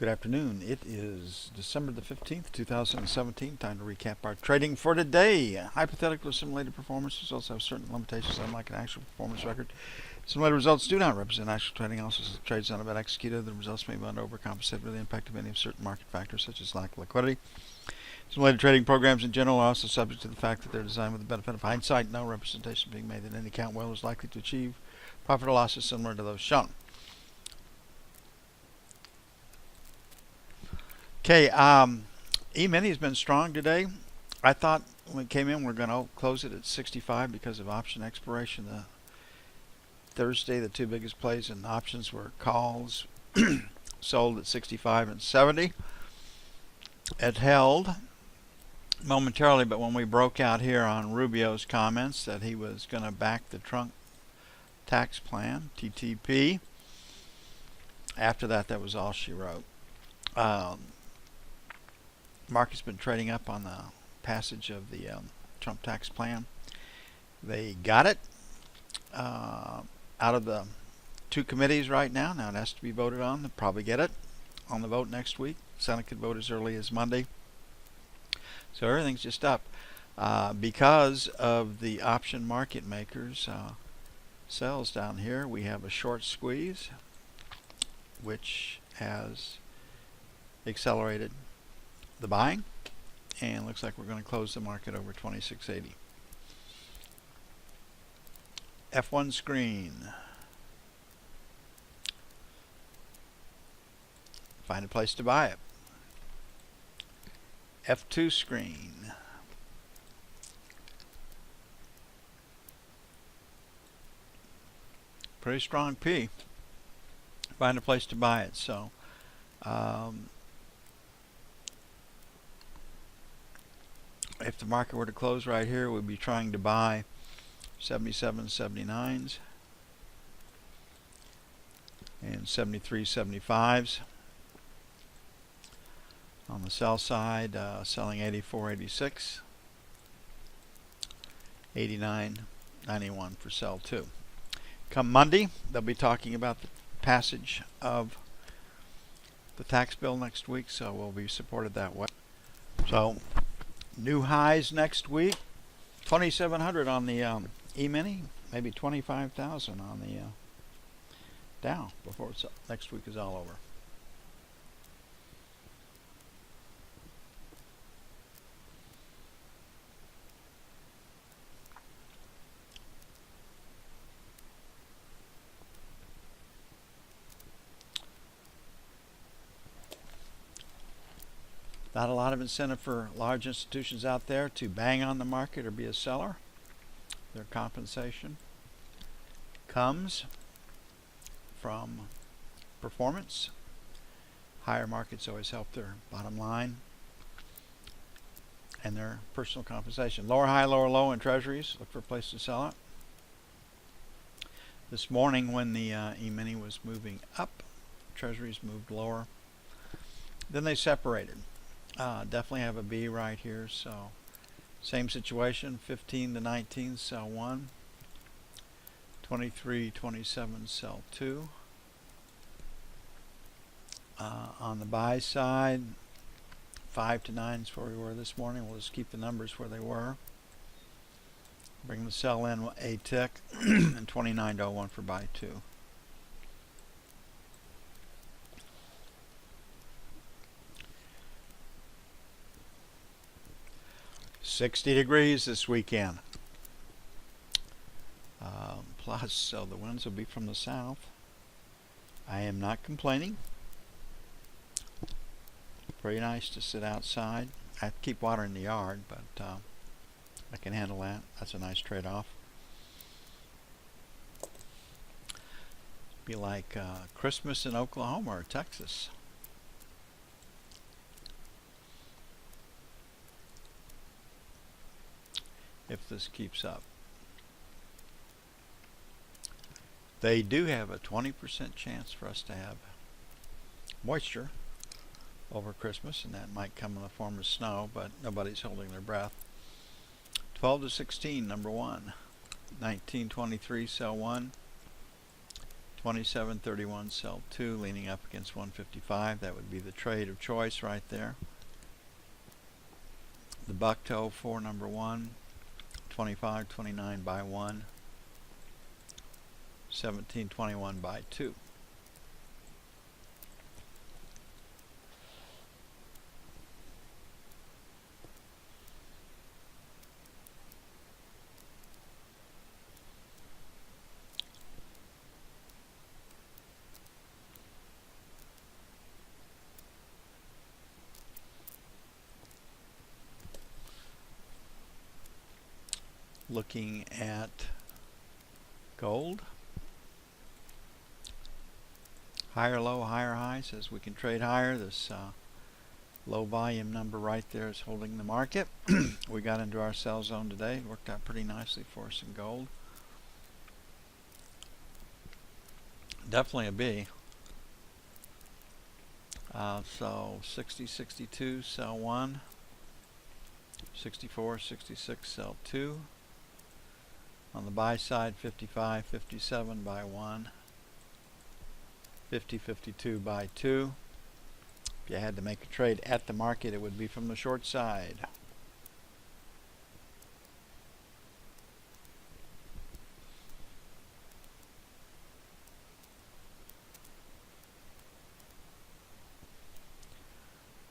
Good afternoon. It is December the 15th, 2017. Time to recap our trading for today. Hypothetical or simulated performance results have certain limitations, unlike an actual performance record. Simulated results do not represent actual trading. Also, the trades not been executed. The results may be overcompensated with the impact of any of certain market factors, such as lack of liquidity. Simulated trading programs in general are also subject to the fact that they're designed with the benefit of hindsight. No representation being made that any account well is likely to achieve profit or losses similar to those shown. Okay, Emini has been strong today. I thought when we came in we're going to close it at 65 because of option expiration. Thursday, the two biggest plays in options were calls sold at 65 and 70. It held momentarily, but when we broke out here on Rubio's comments that he was going to back the Trump tax plan, TTP, after that, that was all she wrote. Market's been trading up on the passage of the Trump tax plan. They got it out of the two committees right now. Now it has to be voted on. They'll probably get it on the vote next week. Senate could vote as early as Monday. So everything's just up because of the option market makers sells down here. We have a short squeeze, which has accelerated the buying, and looks like we're going to close the market over 2680. F1 screen. Find a place to buy it. F2 screen. Pretty strong P. Find a place to buy it. So if the market were to close right here, we'd be trying to buy 77 79s and 73 75s. On the sell side, selling 84 86, 89 91 for sell 2. Come Monday, they'll be talking about the passage of the tax bill next week, so we'll be supported that way. So new highs next week, 2,700 on the E-mini, maybe 25,000 on the Dow before it's next week is all over. Not a lot of incentive for large institutions out there to bang on the market or be a seller. Their compensation comes from performance. Higher markets always help their bottom line and their personal compensation. Lower high, lower low in treasuries. Look for a place to sell it. This morning when the E-mini was moving up, treasuries moved lower. Then they separated. Definitely have a B right here, so same situation, 15 to 19 sell 1, 23 27 sell 2. On the buy side, 5 to 9 is where we were this morning. We'll just keep the numbers where they were. Bring the sell in a tick and 29 to 01 for buy 2. $60 this weekend. Plus, so the winds will be from the south. I am not complaining. Pretty nice to sit outside. I have to keep water in the yard, but I can handle that. That's a nice trade-off. Be like Christmas in Oklahoma or Texas. If this keeps up. They do have a 20% chance for us to have moisture over Christmas, and that might come in the form of snow, but nobody's holding their breath. 12 to 16, number 1. 1923, sell 1. 27.31, sell 2, leaning up against 155. That would be the trade of choice right there. The buck to 04, number 1, 25.29 buy 1, 17.21 buy 2. Looking at gold, higher low, higher high, says we can trade higher. This low volume number right there is holding the market. We got into our sell zone today. It worked out pretty nicely for us in gold. Definitely a B. So 60, 62, sell 1. 64, 66, sell 2. On the buy side, 55, 57 buy 1. 50, 52 buy 2. If you had to make a trade at the market, it would be from the short side.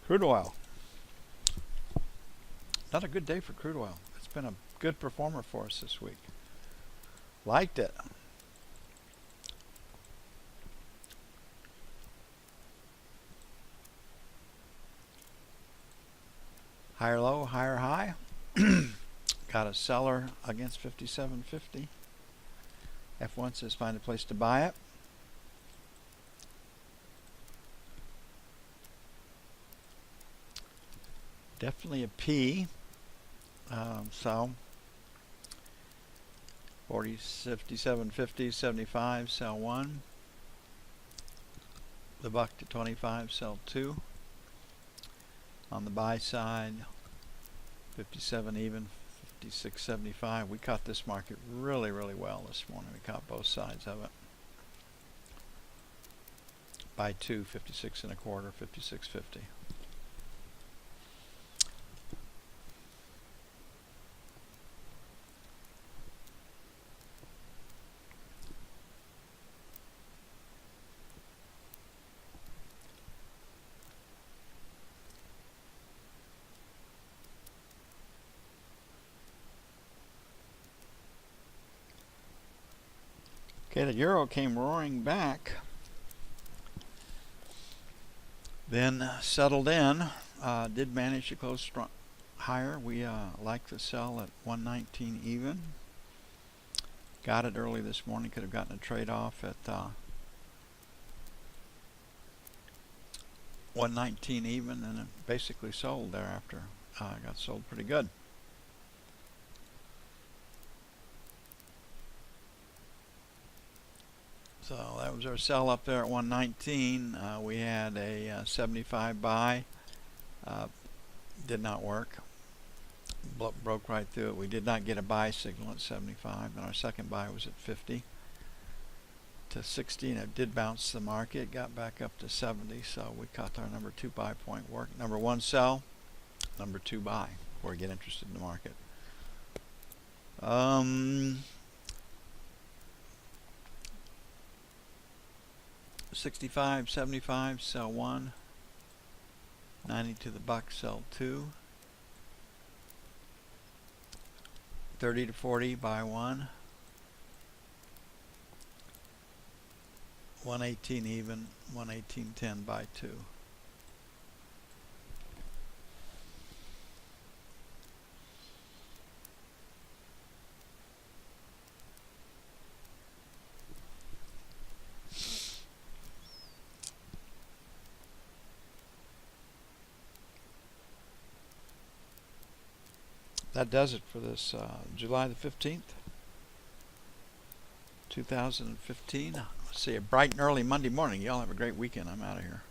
Crude oil. Not a good day for crude oil. It's been a good performer for us this week. Liked it. Higher low, higher high. Got a seller against 57.50. F1 says find a place to buy it. Definitely a P. So 40, 57.50, 75, sell 1. The buck to 25, sell 2. On the buy side, 57 even, 56.75. We caught this market really, really well this morning. We caught both sides of it. Buy 2, 56 and a quarter, 56.50. Okay, the euro came roaring back, then settled in. Did manage to close strong higher. We like to sell at 119 even. Got it early this morning. Could have gotten a trade off at 119 even, and it basically sold thereafter. Got sold pretty good. So that was our sell up there at 119. We had a 75 buy. Did not work. Broke right through it. We did not get a buy signal at 75, and our second buy was at 50 to 60, and it did bounce the market. Got back up to 70, so we caught our number 2 buy point work. Number 1 sell, number 2 buy before we get interested in the market. 65, 75, sell 1. 90 to the buck, sell 2. 30 to 40, buy 1. 118 even, 118.10, buy 2. That does it for this July the 15th, 2015. See you bright and early Monday morning. Y'all have a great weekend. I'm out of here.